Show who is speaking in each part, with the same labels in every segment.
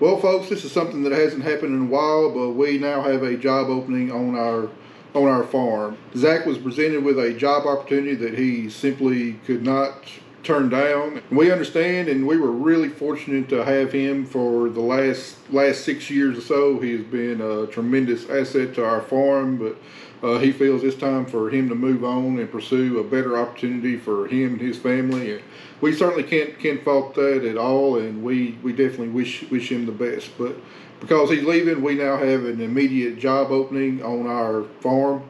Speaker 1: Well, folks, this is something that hasn't happened in a while, but we now have a job opening on our farm. Zach was presented with a job opportunity that he simply could not turn down. We understand, and we were really fortunate to have him for the last 6 years or so. He has been a tremendous asset to our farm, but he feels it's time for him to move on and pursue a better opportunity for him and his family. And we certainly can't fault that at all, and we definitely wish him the best. But because he's leaving, we now have an immediate job opening on our farm.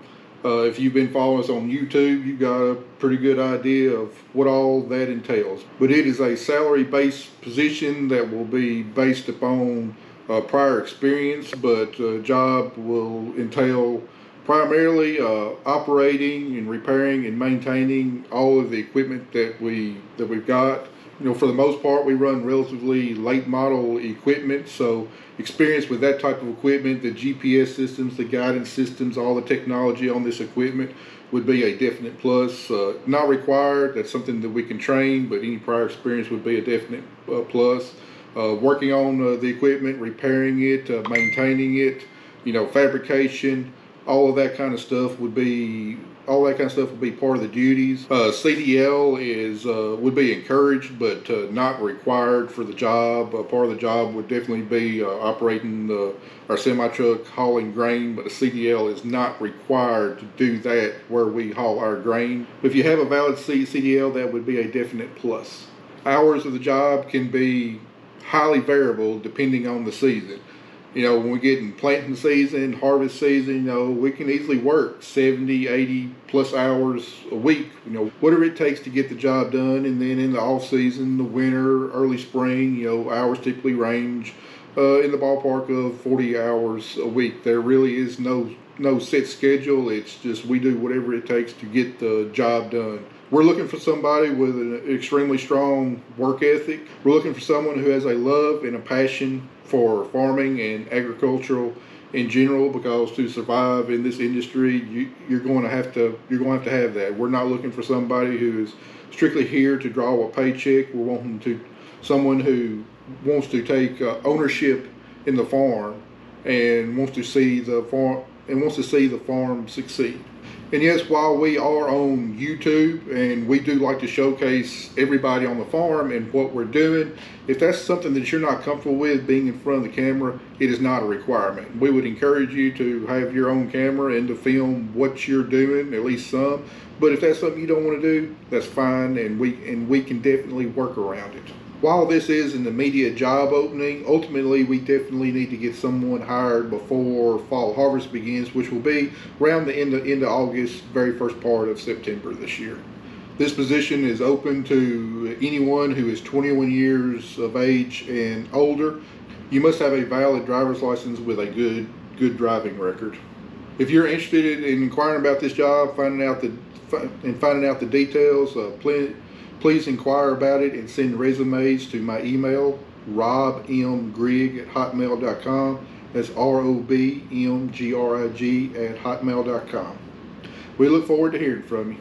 Speaker 1: If you've been following us on YouTube, you've got a pretty good idea of what all that entails. But it is a salary-based position that will be based upon prior experience, but the job will entail primarily operating and repairing and maintaining all of the equipment that we've got. You know, for the most part, we run relatively late model equipment, so experience with that type of equipment, the GPS systems, the guidance systems, all the technology on this equipment would be a definite plus. Not required, that's something that we can train, but any prior experience would be a definite plus. Working on the equipment, repairing it, maintaining it, you know, fabrication, all of that kind of stuff would be part of the duties. CDL would be encouraged, but not required for the job. Part of the job would definitely be operating our semi-truck hauling grain, but a CDL is not required to do that where we haul our grain. If you have a valid CDL, that would be a definite plus. Hours of the job can be highly variable depending on the season. You know, when we get in planting season, harvest season, you know, we can easily work 70, 80 plus hours a week, you know, whatever it takes to get the job done. And then in the off season, the winter, early spring, you know, hours typically range in the ballpark of 40 hours a week. There really is no set schedule. It's just we do whatever it takes to get the job done. We're looking for somebody with an extremely strong work ethic. We're looking for someone who has a love and a passion for farming and agricultural in general, because to survive in this industry, you're going to have to have that. We're not looking for somebody who is strictly here to draw a paycheck. We're wanting someone who wants to take ownership in the farm and wants to see the farm succeed. And yes, while we are on YouTube and we do like to showcase everybody on the farm and what we're doing, if that's something that you're not comfortable with being in front of the camera, it is not a requirement. We would encourage you to have your own camera and to film what you're doing, at least some. But if that's something you don't want to do, that's fine, and we can definitely work around it. While this is an immediate job opening, ultimately we definitely need to get someone hired before fall harvest begins, which will be around the end of August, very first part of September this year. This position is open to anyone who is 21 years of age and older. You must have a valid driver's license with a good driving record. If you're interested in inquiring about this job, finding out the details, please inquire about it and send resumes to my email, robmgrig@hotmail.com. That's robmgrig@hotmail.com. We look forward to hearing from you.